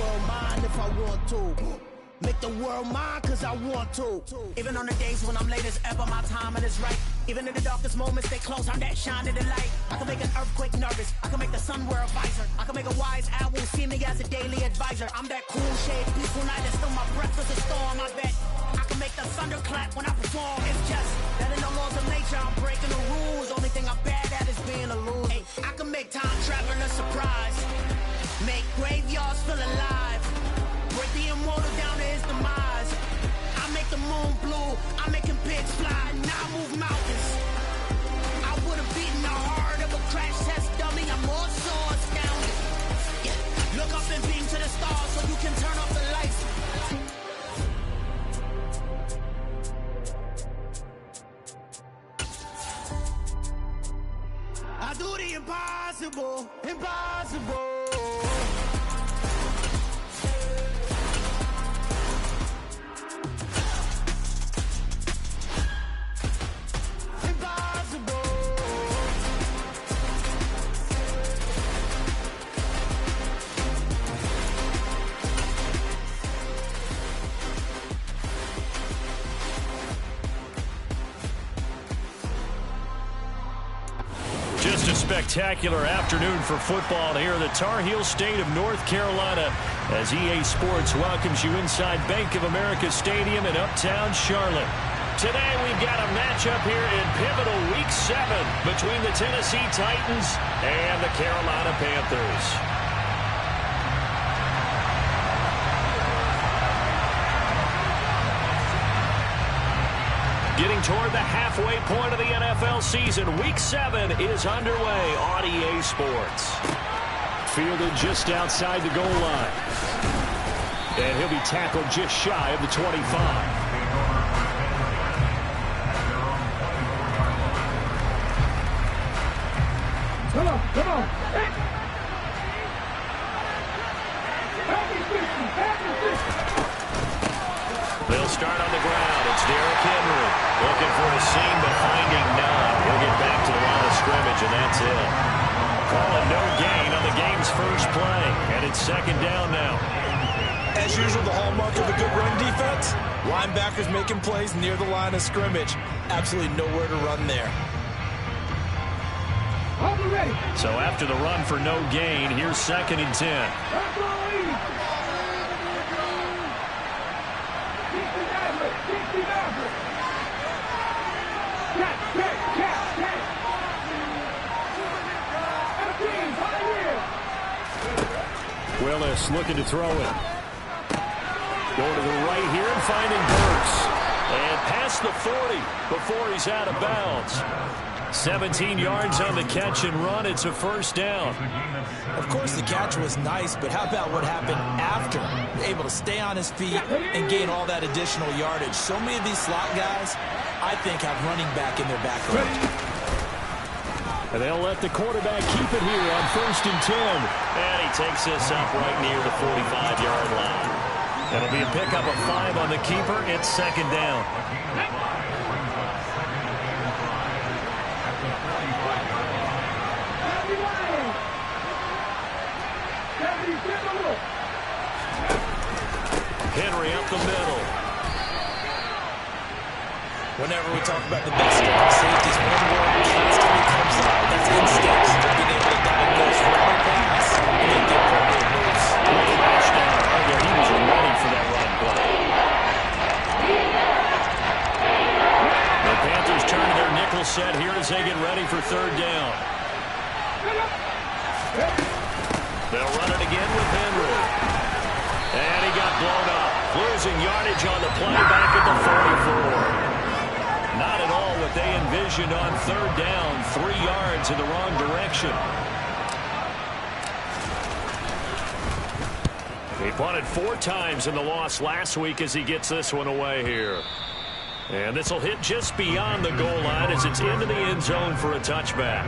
world mine if I want to. Make the world mine cause I want to. Even on the days when I'm late as ever, my timing is right. Even in the darkest moments, they close, I'm that shining the light. I can make an earthquake nervous, I can make the sun wear a visor. I can make a wise owl see me as a daily advisor. I'm that cool shade, peaceful night, and still my breath is a storm. I bet I can make the thunder clap when I perform. It's just that in the laws of nature, I'm breaking the rules. Only thing I'm bad at is being a loser. Hey, I can make time travel a surprise. Make graveyards feel alive. Break the immortal down to his demise. I make the moon blue, I make him pigs fly, now I move mountains. I would've beaten the heart of a crash test dummy, I'm more so astounded. Yeah. Look up and beam to the stars so you can turn off the lights. I do the impossible, impossible. Just a spectacular afternoon for football here in the Tar Heel state of North Carolina as EA Sports welcomes you inside Bank of America Stadium in uptown Charlotte. Today we've got a matchup here in pivotal Week 7 between the Tennessee Titans and the Carolina Panthers. Getting toward the halfway point of the NFL season, Week 7 is underway on EA Sports. Fielded just outside the goal line. And he'll be tackled just shy of the 25. Come on. They'll start on the ground. It's Derrick Henry looking for a seam, but finding none. He'll get back to the line of scrimmage, and that's it. Calling no gain on the game's first play, and it's second down now. As usual, the hallmark of a good run defense, linebackers making plays near the line of scrimmage. Absolutely nowhere to run there. So after the run for no gain, here's 2nd and 10. Willis looking to throw it. Going to the right here and finding Burks. And past the 40 before he's out of bounds. 17 yards on the catch and run. It's a first down. Of course, the catch was nice, but how about what happened after? Able to stay on his feet and gain all that additional yardage. So many of these slot guys, I think, have running back in their background. And they'll let the quarterback keep it here on 1st and 10. And he takes this up right near the 45-yard line. It'll be a pickup of 5 on the keeper. It's 2nd down. Henry up the middle. Whenever we talk about the best strong safeties, one word constantly comes up. That's instinct. Being able to diagnose run pass and make the appropriate moves. Flashed out earlier. He was ready for that run play. The Panthers turn to their nickel set here as they get ready for 3rd down. They'll run it again with Henry. And he got blown up. Losing yardage on the play back at the 44. Not at all what they envisioned on 3rd down. 3 yards in the wrong direction. He punted 4 times in the loss last week as he gets this one away here. And this will hit just beyond the goal line as it's into the end zone for a touchback.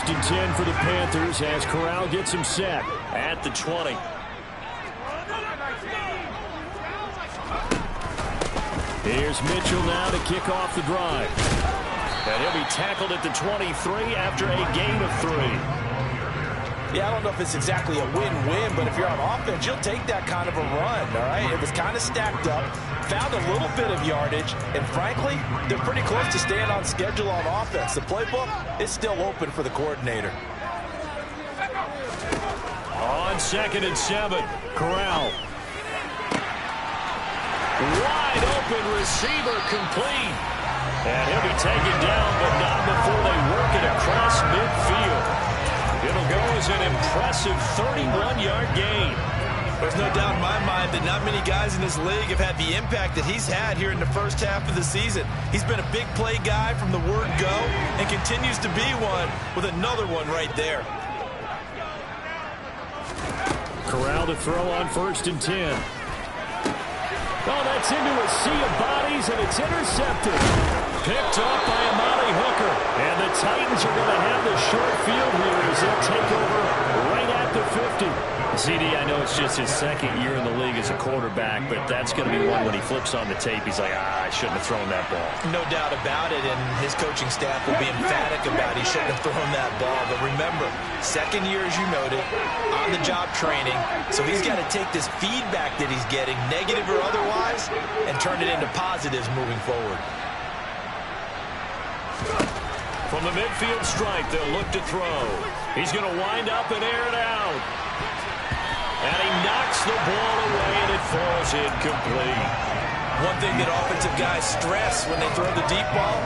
First and 10 for the Panthers as Corral gets him set at the 20. Here's Mitchell now to kick off the drive. And he'll be tackled at the 23 after a gain of 3. Yeah, I don't know if it's exactly a win-win, but if you're on offense, you'll take that kind of a run, all right? It was kind of stacked up, found a little bit of yardage, and frankly, they're pretty close to staying on schedule on offense. The playbook is still open for the coordinator. On 2nd and 7, Corral. Wide open receiver complete. And he'll be taken down, but not before they work it across midfield. It'll go as an impressive 31-yard gain. There's no doubt in my mind that not many guys in this league have had the impact that he's had here in the first half of the season. He's been a big play guy from the word go and continues to be one with another one right there. Corral to throw on 1st and 10. Oh, that's into a sea of bodies, and it's intercepted. Picked up by Amani Hooker. And the Titans are going to have the short field here as they'll take over right at the 50. CD, I know it's just his 2nd year in the league as a quarterback, but that's going to be one when he flips on the tape. He's like, I shouldn't have thrown that ball. No doubt about it, and his coaching staff will be emphatic about he shouldn't have thrown that ball. But remember, 2nd year, as you noted, on-the-job training, so he's got to take this feedback that he's getting, negative or otherwise, and turn it into positives moving forward. From the midfield stripe, they'll look to throw. He's going to wind up and air it out. And he knocks the ball away, and it falls incomplete. One thing that offensive guys stress when they throw the deep ball,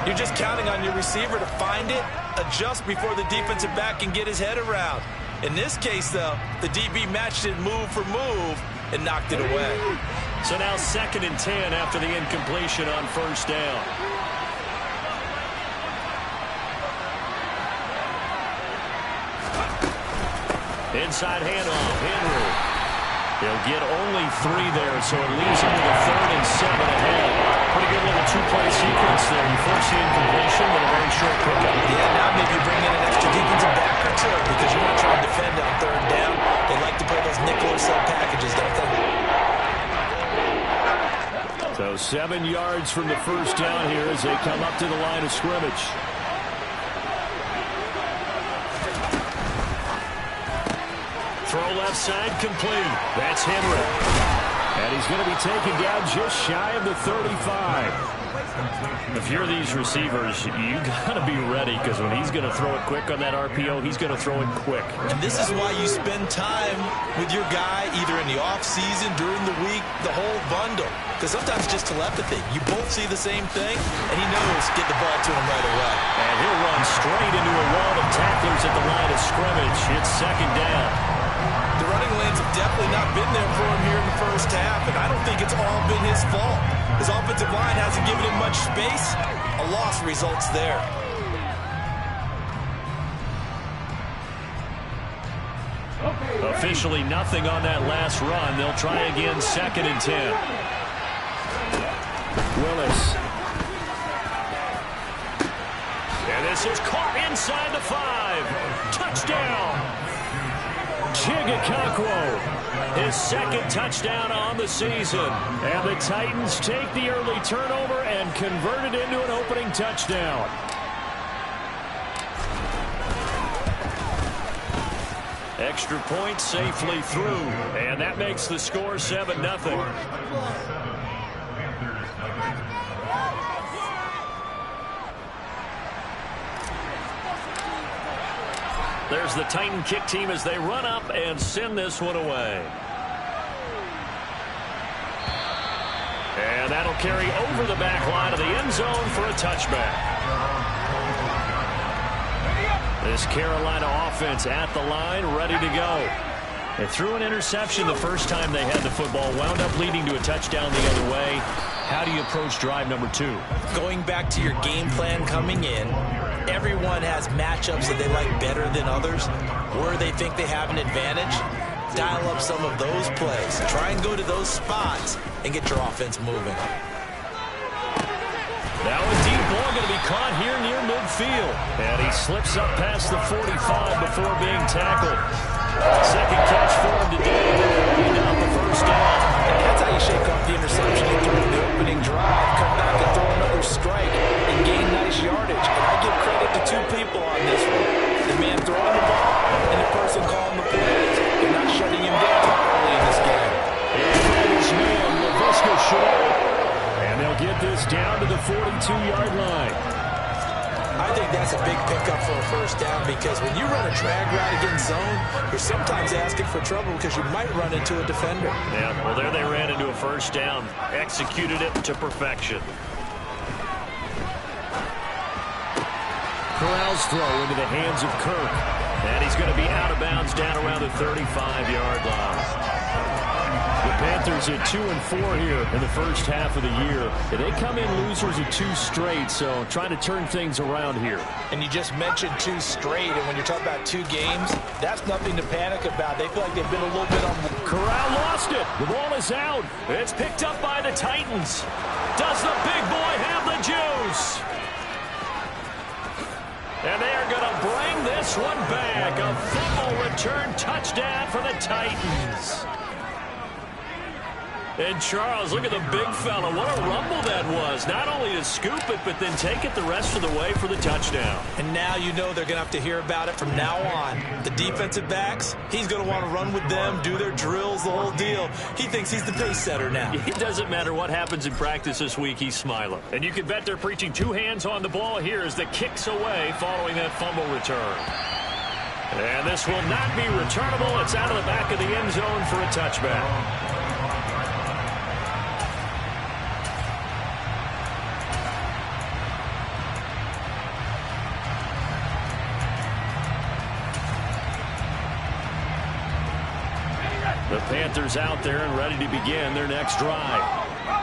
you're just counting on your receiver to find it, adjust before the defensive back can get his head around. In this case, though, the DB matched it move for move and knocked it away. So now 2nd and 10 after the incompletion on 1st down. Inside handoff, Henry. He'll get only 3 there, so it leaves him with a 3rd and 7 ahead. Pretty good little 2-play sequence there. You force the incompletion, but a very short pickup. Yeah, now maybe you bring in an extra defensive back or 2 because you want to try and defend on 3rd down. They like to play those nickel or sub packages, don't they? So 7 yards from the 1st down here as they come up to the line of scrimmage. Throw left side complete. That's Henry. And he's going to be taken down just shy of the 35. If you're these receivers, you got to be ready because when he's going to throw it quick on that RPO, he's going to throw it quick. And this is why you spend time with your guy either in the offseason, during the week, the whole bundle. Because sometimes it's just telepathy. You both see the same thing, and he knows get the ball to him right away. And he'll run straight into a wall of tacklers at the line of scrimmage. It's 2nd down. The running lanes have definitely not been there for him here in the first half, and I don't think it's all been his fault. His offensive line hasn't given him much space. A loss results there. Officially nothing on that last run. They'll try again 2nd and 10. Willis. And this is caught inside the 5. Touchdown. Chigakakwo, his 2nd touchdown on the season. And the Titans take the early turnover and convert it into an opening touchdown. Extra point safely through, and that makes the score 7-0. There's the Titan kick team as they run up and send this one away. And that'll carry over the back line of the end zone for a touchback. This Carolina offense at the line, ready to go. They threw an interception the first time they had the football, wound up leading to a touchdown the other way. How do you approach drive number 2? Going back to your game plan coming in, everyone has matchups that they like better than others, where they think they have an advantage. Dial up some of those plays. Try and go to those spots and get your offense moving. Now a deep ball going to be caught here near midfield. And he slips up past the 45 before being tackled. Second catch for him today. Bring down the first down. That's how you shake off the interception he threw in the opening drive. Come back and throw another strike and gain nice yardage. And I give credit to two people on this one. The man throwing the ball and the person calling the plays. They're not shutting him down early in this game. And his man, LaVisca short. And they'll get this down to the 42-yard line. I think that's a big pickup for a first down because when you run a drag route against zone, you're sometimes asking for trouble because you might run into a defender. Yeah, well, there they ran into a first down. Executed it to perfection. Corral's throw into the hands of Kirk. And he's going to be out of bounds down around the 35-yard line. The Panthers at 2-4 here in the first half of the year. And they come in losers of 2 straight, so trying to turn things around here. And you just mentioned 2 straight, and when you're talking about 2 games, that's nothing to panic about. They feel like they've been a little bit on the... Corral lost it. The ball is out. It's picked up by the Titans. Does the big boy have the juice? And they are going to bring this one back. A fumble return touchdown for the Titans. And Charles, look at the big fella. What a rumble that was. Not only to scoop it, but then take it the rest of the way for the touchdown. And now you know they're going to have to hear about it from now on. The defensive backs, he's going to want to run with them, do their drills, the whole deal. He thinks he's the pace setter now. It doesn't matter what happens in practice this week, he's smiling. And you can bet they're preaching 2 hands on the ball here as the kick's away following that fumble return. And this will not be returnable. It's out of the back of the end zone for a touchback. The Panthers out there and ready to begin their next drive.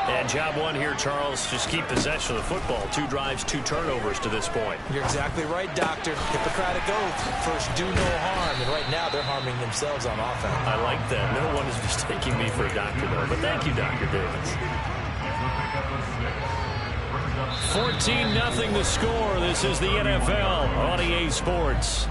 And job one here, Charles, just keep possession of the football. 2 drives, 2 turnovers to this point. You're exactly right, Doctor. Hippocratic oath. First, do no harm. And right now, they're harming themselves on offense. I like that. No one is mistaking me for a doctor, though. But thank you, Dr. Davis. 14-0 the score. This is the NFL on EA Sports.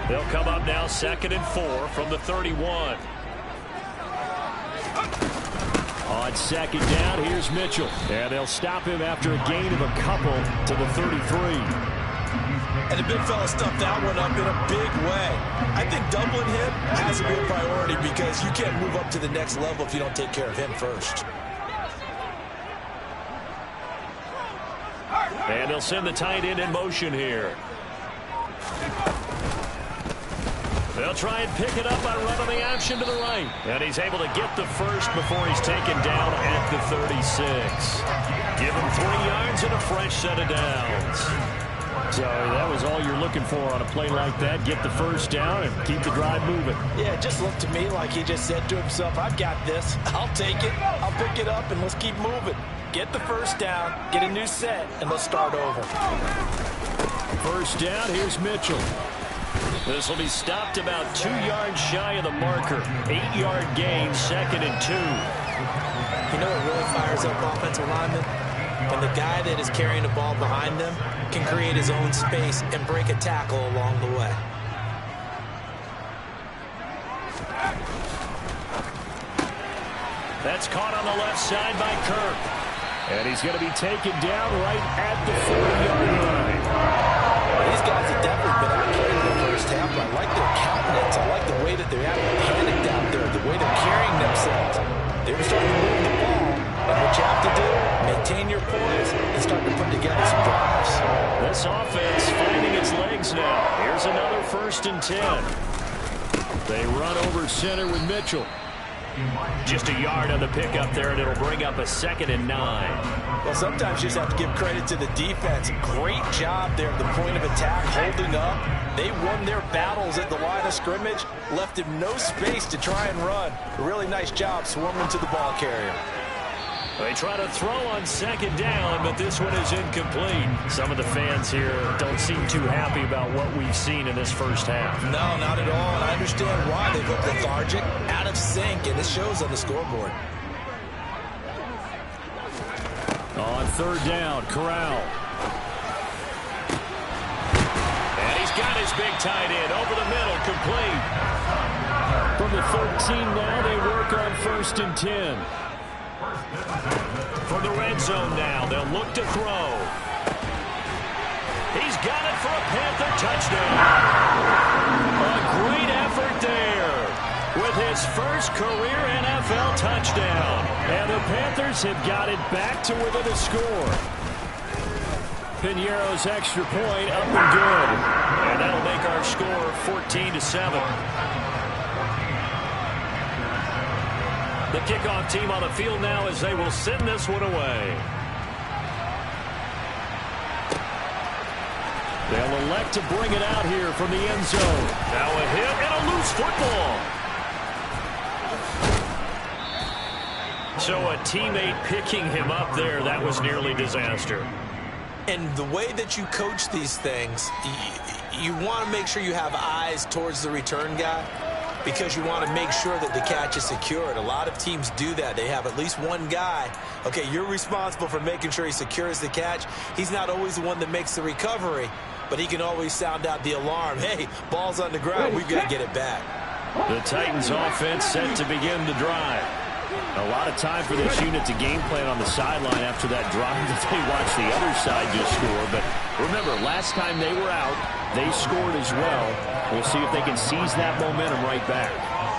They'll come up now 2nd and 4 from the 31. On 2nd down, here's Mitchell. And they'll stop him after a gain of a couple to the 33. And the big fella stuffed that one up in a big way. I think doubling him has to be a priority because you can't move up to the next level if you don't take care of him first. And they'll send the tight end in motion here. They'll try and pick it up by running the option to the right. And he's able to get the first before he's taken down at the 36. Give him 3 yards and a fresh set of downs. So that was all you're looking for on a play like that. Get the first down and keep the drive moving. Yeah, it just looked to me like he just said to himself, I've got this. I'll take it. I'll pick it up, and let's keep moving. Get the first down, get a new set, and let's start over. First down, here's Mitchell. This will be stopped about 2 yards shy of the marker. 8-yard gain, 2nd and 2. You know what really fires up offensive linemen? When the guy that is carrying the ball behind them can create his own space and break a tackle along the way. That's caught on the left side by Kirk. And he's going to be taken down right at the 40-yard line. These guys have definitely been outplayed in the first half. I like their countenance. I like the way that they're panicked out there, the way they're carrying themselves. They were starting to move the ball. And what you have to do, maintain your poise and start to put together some drives. This offense finding its legs now. Here's another 1st and 10. They run over center with Mitchell. Just a yard on the pickup there, and it'll bring up a 2nd and 9. Well, sometimes you just have to give credit to the defense. Great job there at the point of attack, holding up. They won their battles at the line of scrimmage, left him no space to try and run. A really nice job swarming to the ball carrier. They try to throw on second down, but this one is incomplete. Some of the fans here don't seem too happy about what we've seen in this first half. No, not at all, and I understand why. They look lethargic, out of sync, and it shows on the scoreboard. On third down, Corral. And he's got his big tight end over the middle, complete. From the 13 now, they work on 1st and 10. From the red zone now, they'll look to throw. He's got it for a Panther touchdown. A great effort there with his first career NFL touchdown. And the Panthers have got it back to within a score. Piñeiro's extra point up and good. And that'll make our score 14-7. The kickoff team on the field now as they will send this one away. They'll elect to bring it out here from the end zone. Now a hit and a loose football. So a teammate picking him up there, that was nearly disaster. And the way that you coach these things, you want to make sure you have eyes towards the return guy, because you want to make sure that the catch is secured. A lot of teams do that. They have at least one guy. Okay, you're responsible for making sure he secures the catch. He's not always the one that makes the recovery, but he can always sound out the alarm. Hey, ball's on the ground. We've got to get it back. The Titans offense set to begin the drive. A lot of time for this unit to game plan on the sideline after that drive that they watched the other side just score. But remember, last time they were out, they scored as well. We'll see if they can seize that momentum right back.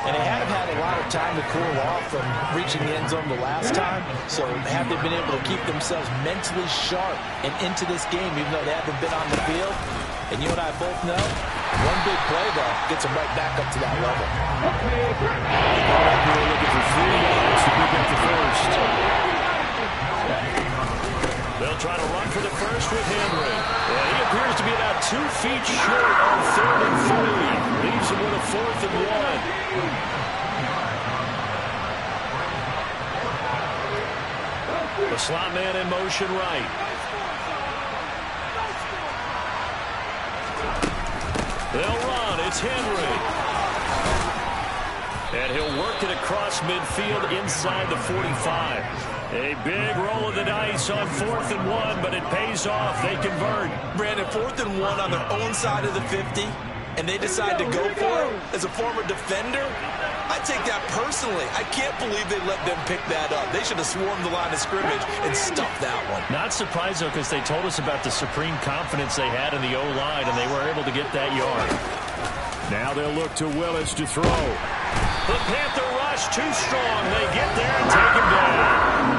And they haven't had a lot of time to cool off from reaching the end zone the last time. So have they been able to keep themselves mentally sharp and into this game, even though they haven't been on the field? And you and I both know, one big play, though, gets them right back up to that level. We're looking for 3 yards to pick up the first. They'll try to run for the first with Henry. Yeah, he appears to be about 2 feet short on 3rd and 3. Leaves him with a 4th and 1. The slot man in motion right. They'll run. It's Henry. And he'll work it across midfield inside the 45. A big roll of the dice on 4th and 1, but it pays off. They convert. Brandon, 4th and 1 on their own side of the 50, and they decide to go for it as a former defender. I take that personally. I can't believe they let them pick that up. They should have swarmed the line of scrimmage and stuffed that one. Not surprised, though, because they told us about the supreme confidence they had in the O-line, and they were able to get that yard. Now they'll look to Willis to throw. The Panther rush too strong. They get there and take him down.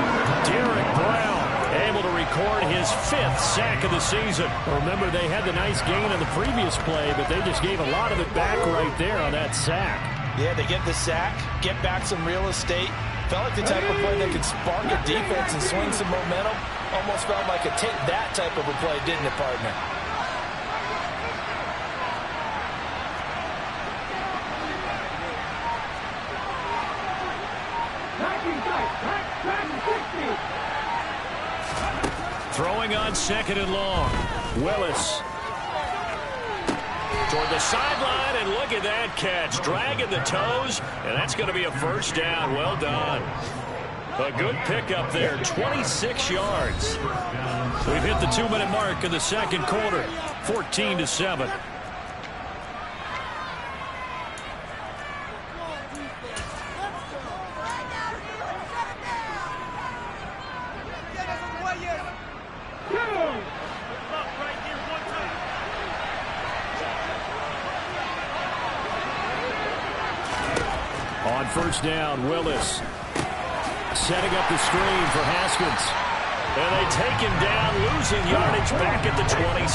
Derek Brown able to record his 5th sack of the season. Remember, they had the nice gain on the previous play, but they just gave a lot of it back right there on that sack. Yeah, they get the sack, get back some real estate. Felt like the type of play that could spark a defense and swing some momentum. Almost felt like a take that type of a play, didn't it, partner? Throwing on 2nd and long. Willis toward the sideline, and look at that catch. Dragging the toes, and that's going to be a first down. Well done. A good pickup there, 26 yards. We've hit the 2-minute mark in the second quarter, 14-7. On first down, Willis setting up the screen for Haskins. And they take him down, losing yardage back at the 27.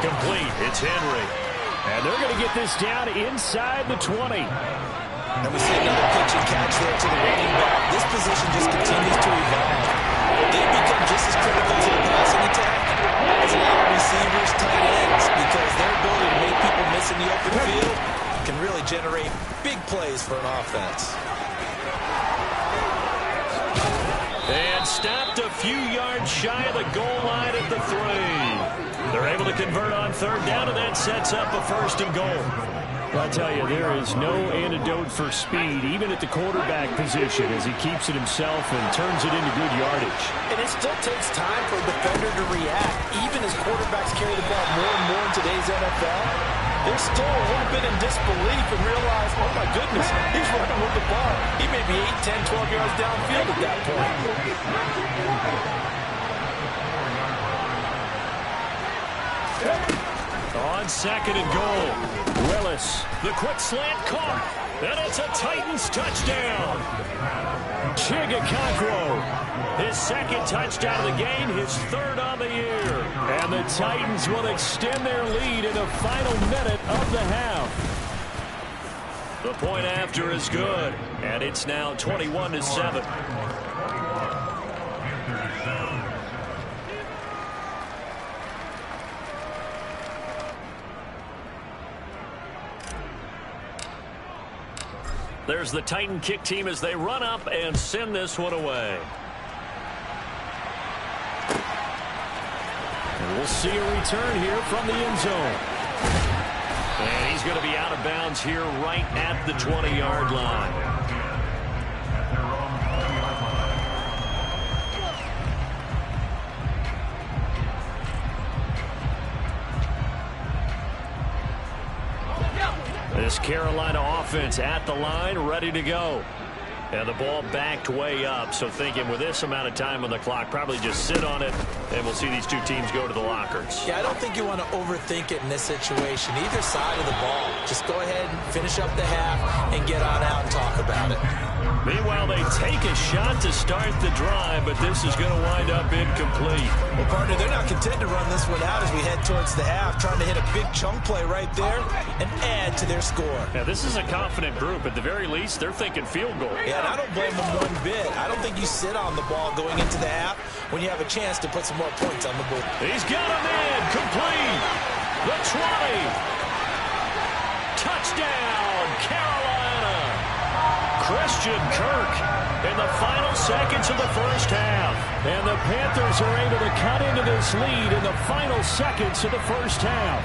Complete. It's Henry. And they're going to get this down inside the 20. And we see another pitch and catch there to the running back. This position just continues to evolve. They become just as critical to the passing attack as a lot of receivers, tight ends, because their ability to make people miss in the open field and stopped a few yards shy of the goal line at the 3. They're able to convert on third down, and that sets up a 1st and goal. I'll tell you, there is no antidote for speed, even at the quarterback position, as he keeps it himself and turns it into good yardage. And it still takes time for a defender to react. Even as quarterbacks carry the ball more and more in today's NFL, they're still a little bit in disbelief and realize, oh my goodness, he's running with the ball. He may be 8, 10, 12 yards downfield at that point. On 2nd and goal. Willis, the quick slant caught, and it's a Titans touchdown. Chigakakwo, his 2nd touchdown of the game, his 3rd on the year. And the Titans will extend their lead in the final minute of the half. The point after is good, and it's now 21-7. There's the Titan kick team as they run up and send this one away. And we'll see a return here from the end zone. And he's going to be out of bounds here right at the 20-yard line. This Carolina offense at the line, ready to go. And the ball backed way up, so thinking with this amount of time on the clock, probably just sit on it, and we'll see these two teams go to the lockers. Yeah, I don't think you want to overthink it in this situation. Either side of the ball. Just go ahead and finish up the half and get on out and talk about it. Meanwhile, they take a shot to start the drive, but this is going to wind up incomplete. Well, partner, they're not content to run this one out as we head towards the half, trying to hit a big chunk play right there and add to their score. Yeah, this is a confident group. At the very least, they're thinking field goal. Yeah, and I don't blame them one bit. I don't think you sit on the ball going into the half when you have a chance to put some more points on the board. He's got him in. Complete. The 20. Touchdown, Carolina. Christian Kirk in the final seconds of the first half. And the Panthers are able to cut into this lead in the final seconds of the first half.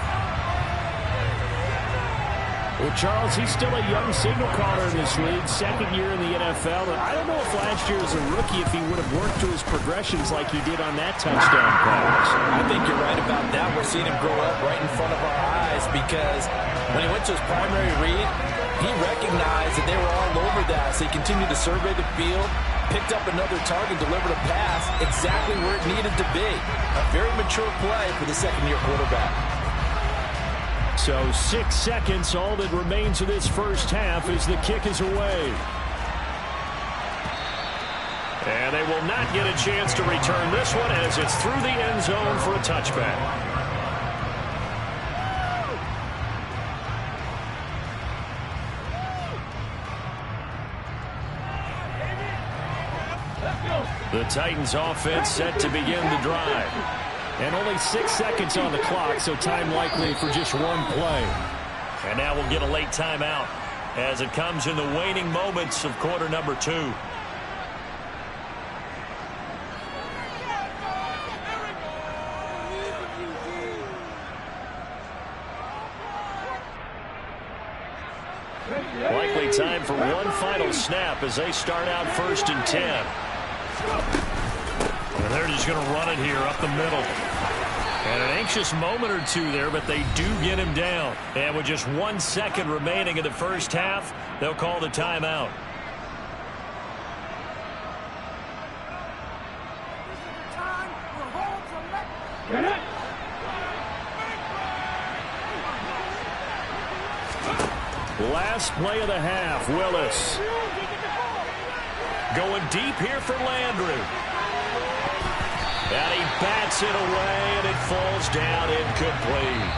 Well, Charles, he's still a young signal caller in this league, 2nd year in the NFL. And I don't know if last year as a rookie if he would have worked through his progressions like he did on that touchdown pass. I think you're right about that. We're seeing him grow up right in front of our eyes because when he went to his primary read, he recognized that they were all over that. So he continued to survey the field, picked up another target, delivered a pass exactly where it needed to be. A very mature play for the 2nd-year quarterback. So 6 seconds, all that remains of this first half as the kick is away. And they will not get a chance to return this one as it's through the end zone for a touchback. The Titans offense set to begin the drive. And only 6 seconds on the clock, so time likely for just one play. And now we'll get a late timeout as it comes in the waning moments of quarter number 2. Likely time for one final snap as they start out 1st and 10. And they're just going to run it here up the middle. And an anxious moment or two there, but they do get him down. And with just 1 second remaining in the first half, they'll call the timeout. Last play of the half, Willis. Going deep here for Landry. And he bats it away, and it falls down incomplete.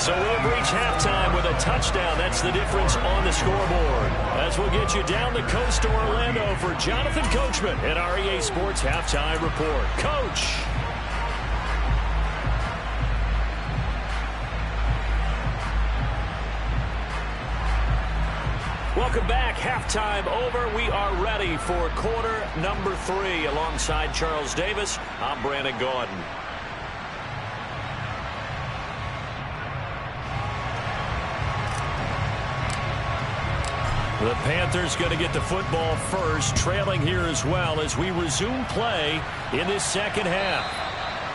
So we'll reach halftime with a touchdown. That's the difference on the scoreboard. As we'll get you down the coast to Orlando for Jonathan Coachman at our EA Sports Halftime Report. Coach. Well, Welcome back. Halftime over. We are ready for quarter number 3. Alongside Charles Davis, I'm Brandon Gaudin. The Panthers going to get the football first, trailing here as well as we resume play in this second half.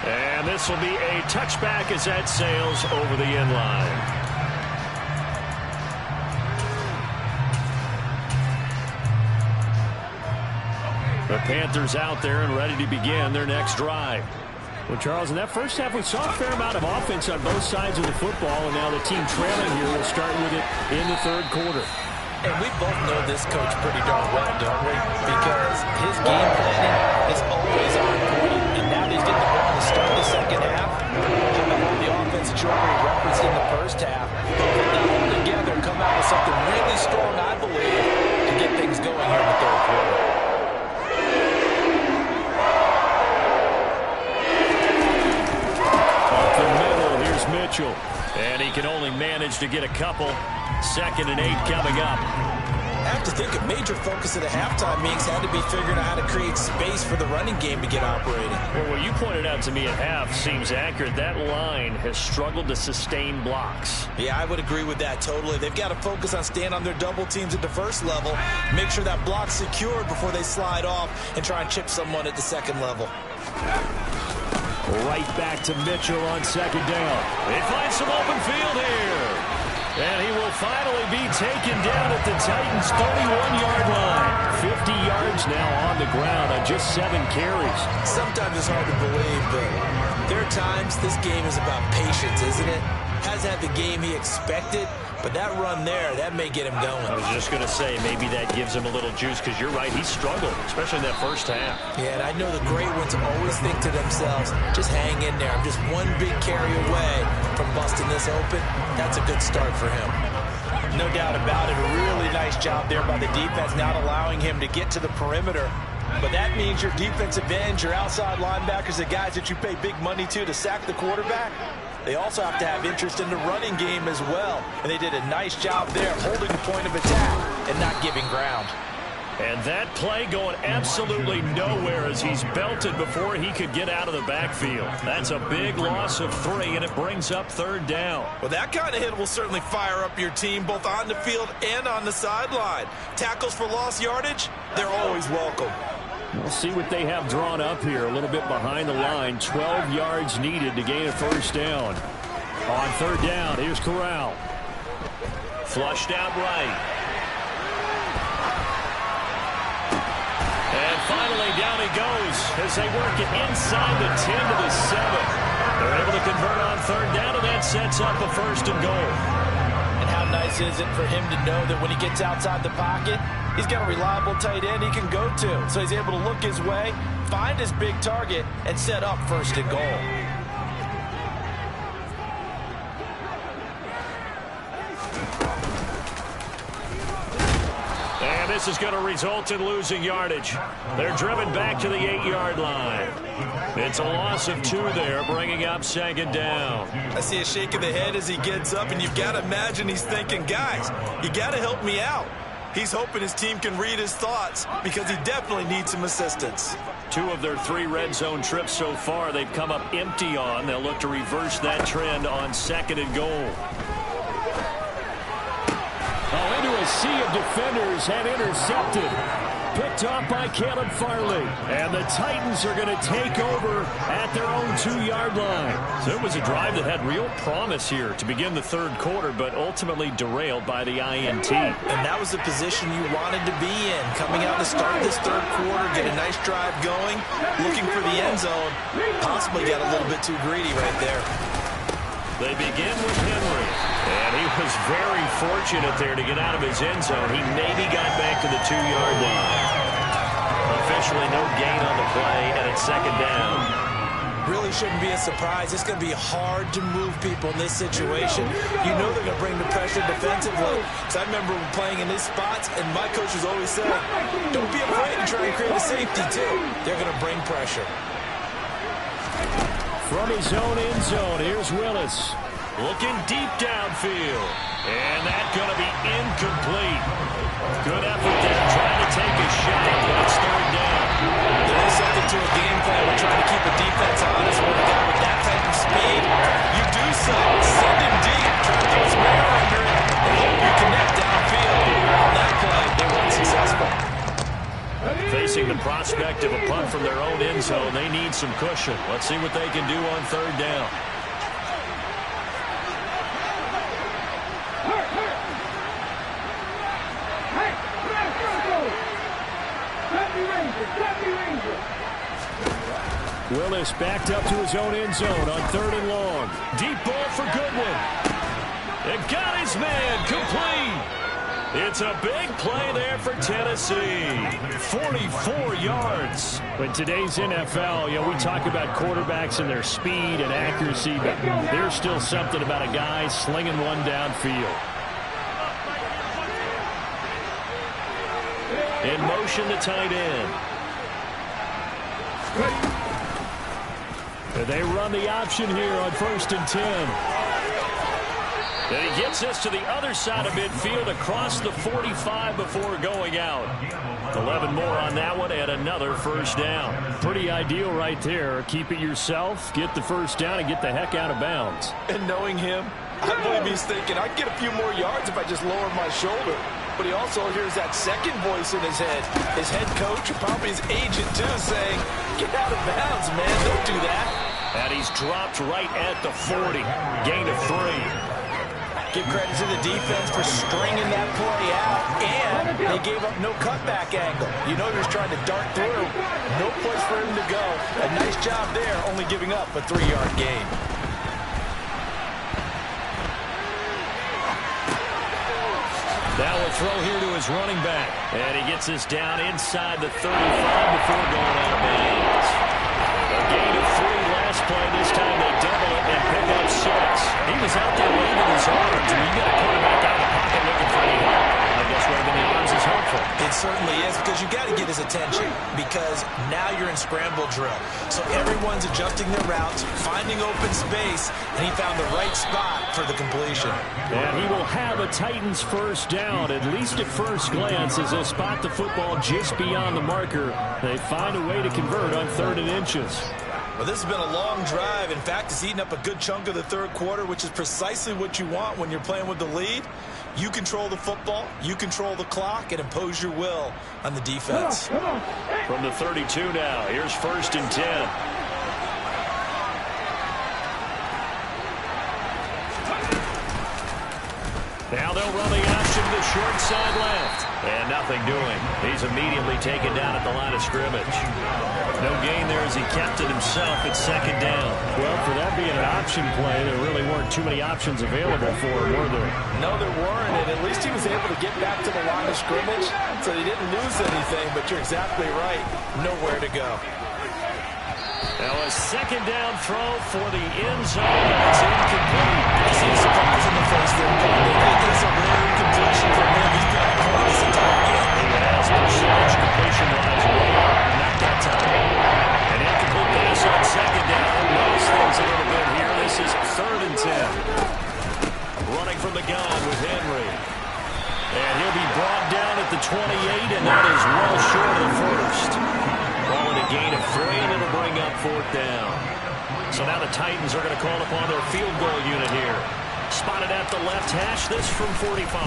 And this will be a touchback as that sails over the end line. The Panthers out there and ready to begin their next drive. Well, Charles, in that first half, we saw a fair amount of offense on both sides of the football, and now the team trailing here will start with it in the third quarter. And we both know this coach pretty darn well, don't we? Because his game planning is always on point. And now that he's getting the ball to start the second half, the offense that you already referenced in the first half, put that all together and come out with something really strong, I believe, to get things going here in the third quarter. Mitchell, and he can only manage to get a couple. 2nd and 8 coming up. I have to think a major focus of the halftime meetings had to be figuring out how to create space for the running game to get operating. Well, what you pointed out to me at half seems accurate. That line has struggled to sustain blocks. Yeah, I would agree with that totally. They've got to focus on staying on their double teams at the first level, make sure that block's secured before they slide off and try and chip someone at the second level. Right back to Mitchell on 2nd down. They find some open field here. And he will finally be taken down at the Titans' 31-yard line. 50 yards now on the ground on just 7 carries. Sometimes it's hard to believe, but there are times this game is about patience, isn't it? Hasn't had the game he expected, but that run there, that may get him going. I was just going to say, maybe that gives him a little juice, because you're right, he struggled, especially in that first half. Yeah, and I know the great ones always think to themselves, just hang in there. I'm just one big carry away from busting this open. That's a good start for him. No doubt about it, a really nice job there by the defense, not allowing him to get to the perimeter. But that means your defensive ends, your outside linebackers, the guys that you pay big money to sack the quarterback, they also have to have interest in the running game as well. And they did a nice job there holding the point of attack and not giving ground. And that play going absolutely nowhere as he's belted before he could get out of the backfield. That's a big loss of 3, and it brings up 3rd down. Well, that kind of hit will certainly fire up your team both on the field and on the sideline. Tackles for lost yardage, they're always welcome. We'll see what they have drawn up here. A little bit behind the line. 12 yards needed to gain a 1st down. On 3rd down, here's Corral. Flushed out right. And finally, down he goes as they work it inside the 10 to the 7. They're able to convert on 3rd down, and that sets up a 1st and goal. And how nice is it for him to know that when he gets outside the pocket, he's got a reliable tight end he can go to. So he's able to look his way, find his big target, and set up 1st and goal. And this is going to result in losing yardage. They're driven back to the 8-yard line. It's a loss of 2 there, bringing up 2nd down. I see a shake of the head as he gets up, and you've got to imagine he's thinking, guys, you got to help me out. He's hoping his team can read his thoughts because he definitely needs some assistance. 2 of their 3 red zone trips so far they've come up empty on. They'll look to reverse that trend on 2nd and goal. Oh, into a sea of defenders and intercepted. Picked off by Caleb Farley. And the Titans are going to take over at their own 2-yard line. So it was a drive that had real promise here to begin the 3rd quarter, but ultimately derailed by the INT. And that was the position you wanted to be in. Coming out to start this 3rd quarter, get a nice drive going, looking for the end zone. Possibly got a little bit too greedy right there. They begin with Henry, and he was very fortunate there to get out of his end zone. He maybe got back to the 2-yard line. Officially no gain on the play, and it's 2nd down. Really shouldn't be a surprise. It's going to be hard to move people in this situation. You know they're going to bring the pressure defensively. Because I remember playing in these spots, and my coach was always saying, don't be afraid to try and create a safety, too. They're going to bring pressure. From his own end zone, here's Willis. Looking deep downfield. And that's going to be incomplete. Good effort there, trying to take a shot, but it's third down. There is something to a game plan. We're trying to keep the defense honest with a guy with that type of speed. You do so. Send him deep. Try to throw some air under it and hope you connect downfield. On that play, they were unsuccessful. Facing the prospect of a punt from their own end zone, they need some cushion. Let's see what they can do on third down. Willis backed up to his own end zone on third and long. Deep ball for Goodwin. It got his man complete. It's a big play there for Tennessee. 44 yards. In today's NFL, we talk about quarterbacks and their speed and accuracy, but there's still something about a guy slinging one downfield. In motion, the tight end. They run the option here on 1st and 10. And he gets us to the other side of midfield across the 45 before going out. 11 more on that one and another first down. Pretty ideal right there. Keep it yourself, get the first down, and get the heck out of bounds. And knowing him, I believe he's thinking, I'd get a few more yards if I just lowered my shoulder. But he also hears that second voice in his head. His head coach, or probably his agent too, saying, get out of bounds, man, don't do that. And he's dropped right at the 40. Gain of 3. Give credit to the defense for stringing that play out, and they gave up no cutback angle. You know he was trying to dart through. No place for him to go. A nice job there, only giving up a 3-yard gain. Now we'll throw here to his running back. And he gets us down inside the 35 before going out of bounds. A gain of 3 last play. This time they double it and pick up 6. He was out there waving his arms. And you got a quarterback out of the pocket looking for any help. I guess waving the arms is helpful. It certainly is, because you got to get his attention, because now you're in scramble drill. So everyone's adjusting their routes, finding open space, and he found the right spot for the completion. And he will have a Titans first down, at least at first glance, as they'll spot the football just beyond the marker. They find a way to convert on 3rd and inches. Well, this has been a long drive. In fact, it's eaten up a good chunk of the third quarter, which is precisely what you want when you're playing with the lead. You control the football, you control the clock, and impose your will on the defense. From the 32 now, here's 1st and 10. Now they'll run the option to the short side left. And nothing doing. He's immediately taken down at the line of scrimmage. No gain there as he kept it himself at 2nd down. Well, for that being an option play, there really weren't too many options available for him, were there? No, there weren't, and at least he was able to get back to the line of scrimmage, so he didn't lose anything, but you're exactly right. Nowhere to go. Now a 2nd down throw for the end zone. It's incomplete. I see a surprise in the face there. They think it's a rare incompletion from him. He's been on point this entire game. He has percentage completion-wise way up. Not that time. An incomplete pass on 2nd down. Knows things a little bit here. This is 3rd and 10. Running from the gun with Henry. And he'll be brought down at the 28, and that is well short of the first. Calling a gain of 3, and it'll bring up 4th down. So now the Titans are going to call upon their field goal unit here. Spotted at the left hash, this from 45.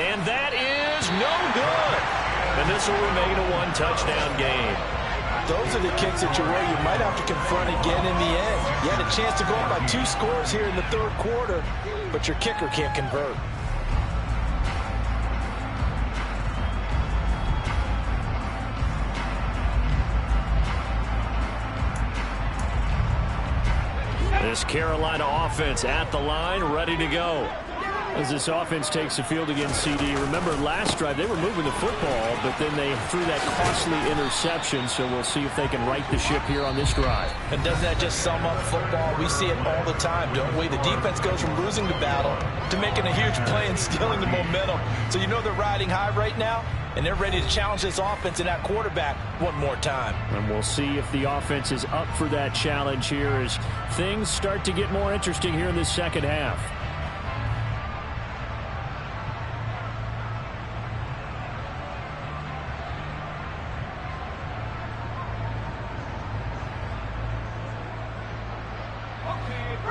And that is no good. And this will remain a 1-touchdown game. Those are the kicks that you worry you might have to confront again in the end. You had a chance to go up by 2 scores here in the third quarter, but your kicker can't convert. This Carolina offense at the line, ready to go. As this offense takes the field against CD. Remember last drive, they were moving the football, but then they threw that costly interception, so we'll see if they can right the ship here on this drive. And doesn't that just sum up football? We see it all the time, don't we? The defense goes from losing the battle to making a huge play and stealing the momentum. So you know they're riding high right now, and they're ready to challenge this offense and that quarterback one more time. And we'll see if the offense is up for that challenge here as things start to get more interesting here in this second half.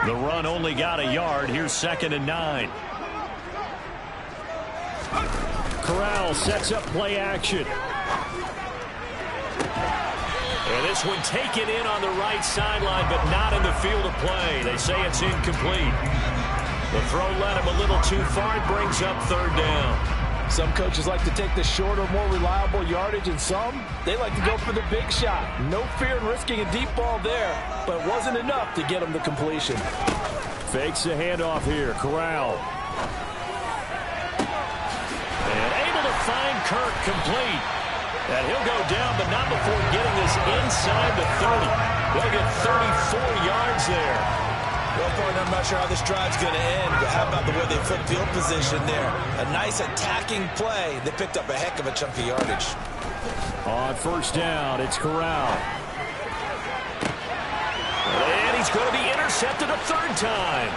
The run only got a yard. Here's 2nd and 9. Corral sets up play action. And this one taken in on the right sideline, but not in the field of play. They say it's incomplete. The throw led him a little too far. It brings up 3rd down. Some coaches like to take the shorter, more reliable yardage, and some, they like to go for the big shot. No fear in risking a deep ball there, but it wasn't enough to get him the completion. Fakes the handoff here. Corral. And able to find Kirk complete. And he'll go down, but not before getting this inside the 30. They'll get 34 yards there. Well, partner, I'm not sure how this drive's going to end, but how about the way they flip field position there? A nice attacking play. They picked up a heck of a chunk of yardage. On 1st down, it's Corral. And he's going to be intercepted a 3rd time.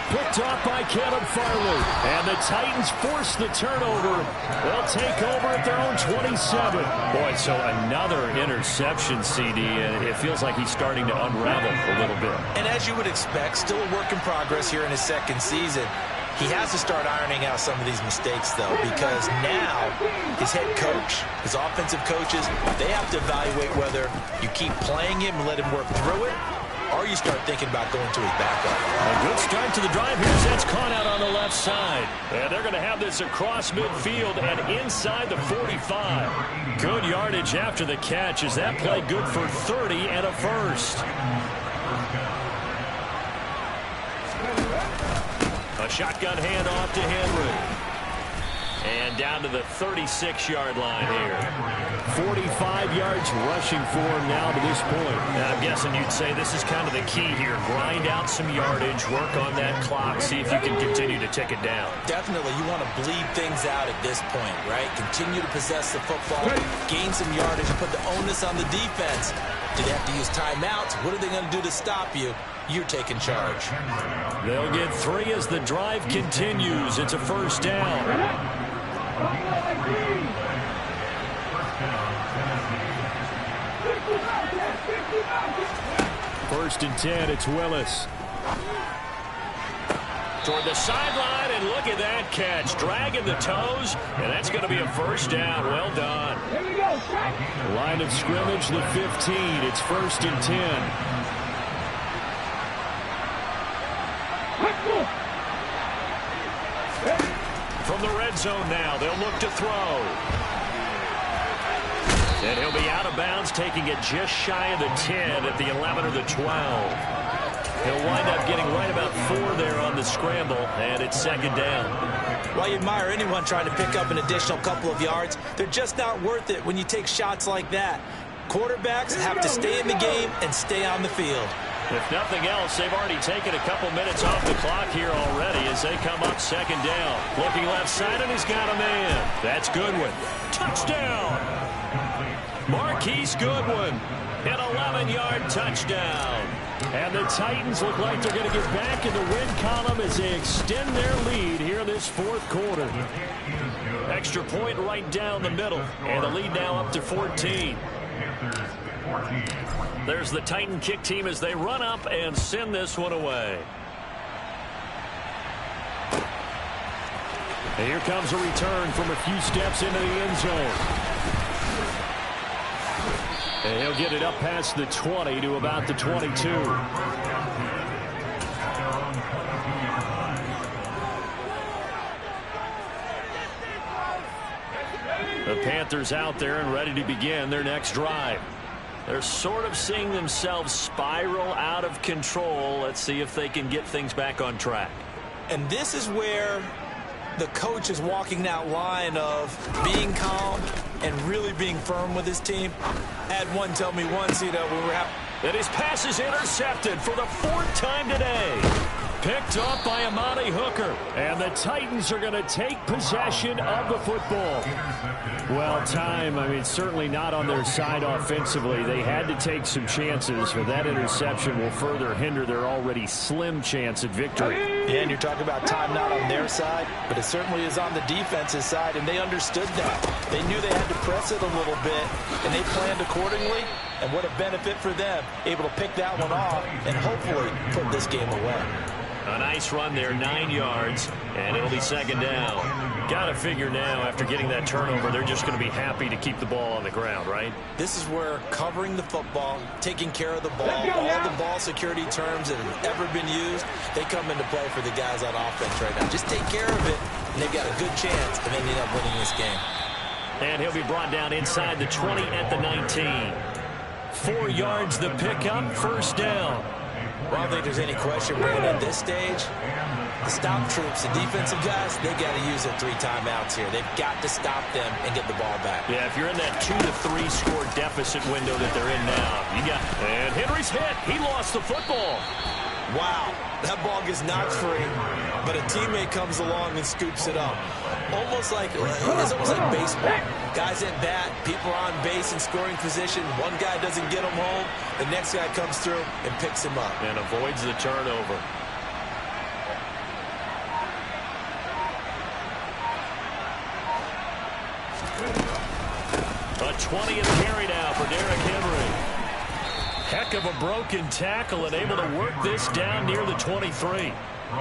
Picked off by Caleb Farley. And the Titans force the turnover. They'll take over at their own 27. Boy, so another interception, CD. And it feels like he's starting to unravel a little bit. And as you would expect, still a work in progress here in his 2nd season. He has to start ironing out some of these mistakes, though, because now his head coach, his offensive coaches, they have to evaluate whether you keep playing him and let him work through it, or you start thinking about going to his backup. A good start to the drive. Here's that's caught out on the left side. And they're going to have this across midfield and inside the 45. Good yardage after the catch. Is that play good for 30 and a 1st? A shotgun handoff to Henry. And down to the 36-yard line here. 45 yards rushing for him now to this point. And I'm guessing you'd say this is kind of the key here. Grind out some yardage, work on that clock, see if you can continue to tick it down. Definitely. You want to bleed things out at this point, right? Continue to possess the football, gain some yardage, and put the onus on the defense. Do they have to use timeouts? What are they going to do to stop you? You're taking charge. They'll get 3 as the drive continues. It's a 1st down. 1st and 10, it's Willis. Toward the sideline, and look at that catch. Dragging the toes, and that's going to be a 1st down. Well done. Line of scrimmage, the 15. It's 1st and 10. From the red zone now, they'll look to throw. And he'll be out of bounds, taking it just shy of the 10 at the 11 or the 12. He'll wind up getting right about 4 there on the scramble, and it's 2nd down. While you admire anyone trying to pick up an additional couple of yards, they're just not worth it when you take shots like that. Quarterbacks have to stay in the game and stay on the field. If nothing else, they've already taken a couple minutes off the clock here already as they come up 2nd down. Looking left side, and he's got a man. That's Goodwin. Touchdown! Marquise Goodwin. An 11-yard touchdown. And the Titans look like they're going to get back in the win column as they extend their lead here this 4th quarter. Extra point right down the middle. And the lead now up to 14. There's the Titan kick team as they run up and send this one away. And here comes a return from a few steps into the end zone. And he'll get it up past the 20 to about the 22. The Panthers out there and ready to begin their next drive. They're sort of seeing themselves spiral out of control. Let's see if they can get things back on track. And this is where the coach is walking that line of being calm and really being firm with his team. I had one tell me once, you know, when we're having... And his pass is intercepted for the 4th time today. Picked off by Amani Hooker. And the Titans are going to take possession of the football. Well, time, I mean, certainly not on their side offensively. They had to take some chances, but that interception will further hinder their already slim chance at victory. Yeah, and you're talking about time not on their side, but it certainly is on the defense's side, and they understood that. They knew they had to press it a little bit, and they planned accordingly. And what a benefit for them, able to pick that one off and hopefully put this game away. A nice run there, 9 yards, and it'll be second down. Got to figure now, after getting that turnover, they're just going to be happy to keep the ball on the ground, right? This is where covering the football, taking care of the ball, all the ball security terms that have ever been used, they come into play for the guys on offense right now. Just take care of it, and they've got a good chance of ending up winning this game. And he'll be brought down inside the 20 at the 19. 4 yards the pickup, first down. Well, I don't think there's any question, Brandon, at this stage, the stop troops, the defensive guys, they got to use their 3 timeouts here. They've got to stop them and get the ball back. Yeah, if you're in that 2 to 3 score deficit window that they're in now, you got. And Henry's hit. He lost the football. Wow, that ball gets knocked free, but a teammate comes along and scoops it up. It's almost like baseball. Guys at bat, people are on base in scoring position. One guy doesn't get him home. The next guy comes through and picks him up. And avoids the turnover. A 20th carry now for Derrick Henry. Heck of a broken tackle and able to work this down near the 23.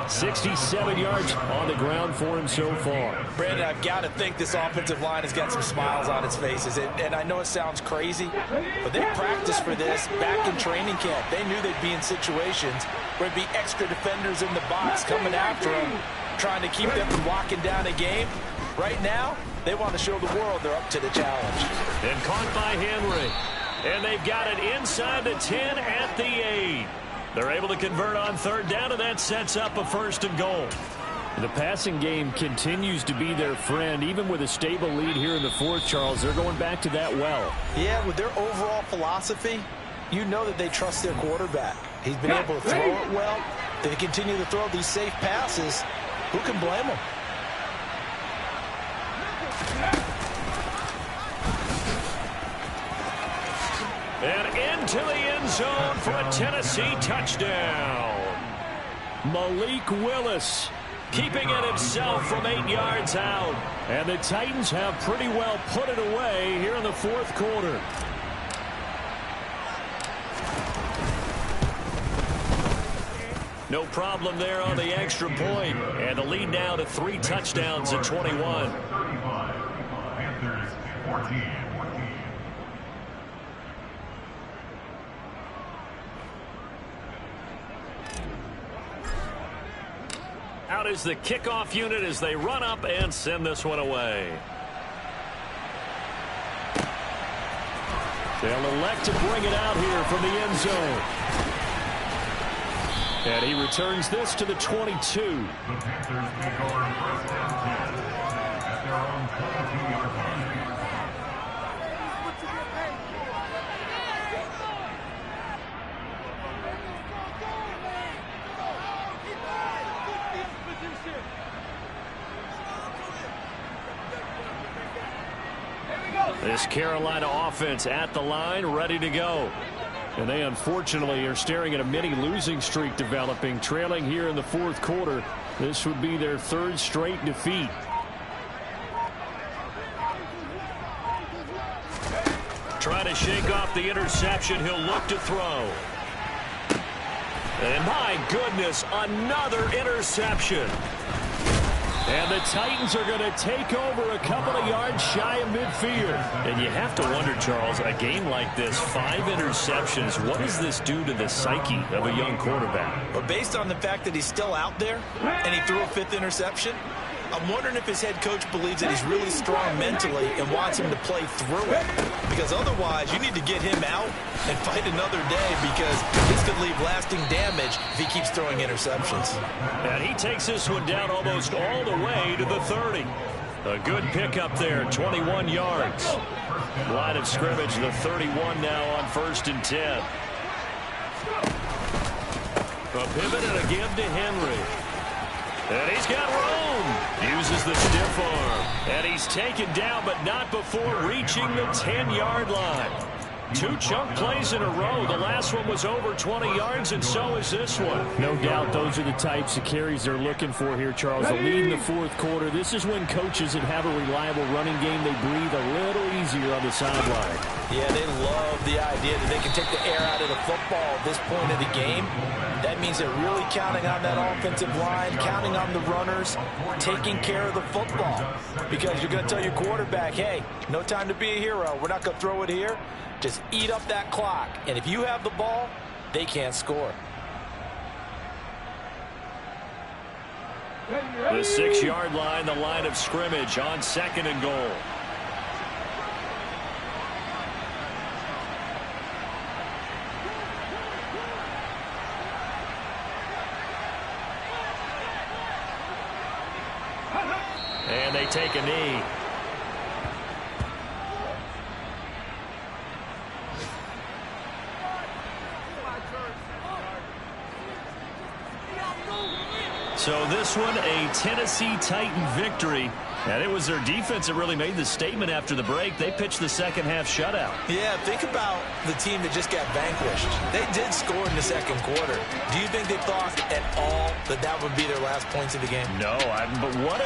67 yards on the ground for him so far. Brandon, I've got to think this offensive line has got some smiles on its faces. And I know it sounds crazy, but they practiced for this back in training camp. They knew they'd be in situations where there'd be extra defenders in the box coming after them, trying to keep them from walking down a game. Right now, they want to show the world they're up to the challenge. And caught by Henry. And they've got it inside the 10 at the 8. They're able to convert on third down, and that sets up a first and goal. The passing game continues to be their friend. Even with a stable lead here in the fourth, Charles, they're going back to that well. Yeah, with their overall philosophy, you know that they trust their quarterback. He's been able to throw it well. They continue to throw these safe passes. Who can blame them? And into the end zone for a Tennessee touchdown. Malik Willis keeping it himself from 8 yards out. And the Titans have pretty well put it away here in the fourth quarter. No problem there on the extra point. And the lead now to 3 touchdowns at 21. Panthers 14. Out is the kickoff unit as they run up and send this one away. They'll elect to bring it out here from the end zone. And he returns this to the 22. The Panthers take over first and 10 at their own 22-yard line. This Carolina offense at the line, ready to go. And they unfortunately are staring at a mini losing streak developing, trailing here in the fourth quarter. This would be their 3rd straight defeat. Trying to shake off the interception. He'll look to throw. And my goodness, another interception. And the Titans are going to take over a couple of yards shy of midfield. And you have to wonder, Charles, a game like this, 5 interceptions, what does this do to the psyche of a young quarterback? But based on the fact that he's still out there and he threw a 5th interception, I'm wondering if his head coach believes that he's really strong mentally and wants him to play through it. Because otherwise, you need to get him out and fight another day, because this could leave lasting damage if he keeps throwing interceptions. And he takes this one down almost all the way to the 30. A good pickup there, 21 yards. Line of scrimmage, the 31 now on 1st and 10. A pivot and a give to Henry. And he's got room. Uses the stiff arm. And he's taken down, but not before reaching the 10-yard line. 2 chunk plays in a row. The last one was over 20 yards, and so is this one. No doubt those are the types of carries they're looking for here, Charles. A lead in the fourth quarter. This is when coaches that have a reliable running game, they breathe a little easier on the sideline. Yeah, they love the idea that they can take the air out of the football at this point of the game. That means they're really counting on that offensive line, counting on the runners, taking care of the football. Because you're going to tell your quarterback, hey, no time to be a hero. We're not going to throw it here. Just eat up that clock. And if you have the ball, they can't score. The 6-yard line, the line of scrimmage on 2nd and goal. And they take a knee. So this one, a Tennessee Titan victory. And it was their defense that really made the statement after the break. They pitched the second-half shutout. Yeah, think about the team that just got vanquished. They did score in the second quarter. Do you think they thought at all that that would be their last points of the game? No, but what